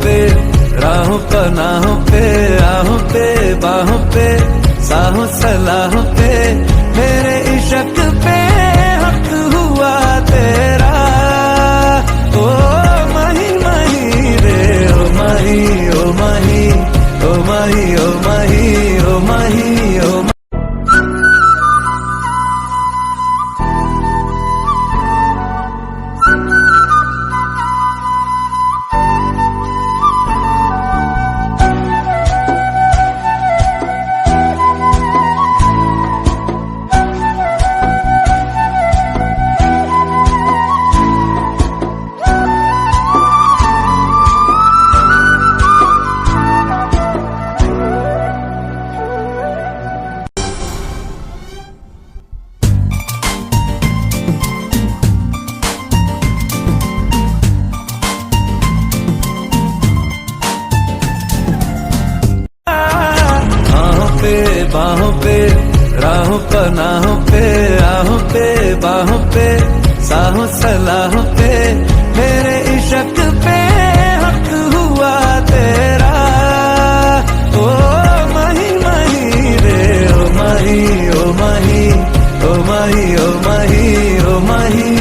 पे राहों पनाहों पे आहों पे बाहों पे साहों सलाहों पे मेरे इश्क पे हक हुआ तेरा। ओ माही माही रे ओ माही ओ माही ओ माही ओ माही ओ माही ओ माही। बाहों पे राहों पनाहों पे आहों पे बाहों पे साहों सलाहों पे मेरे इश्क पे हक हुआ तेरा। ओ माही माही रे ओ माही ओ माही ओ माही ओ माही ओ माही।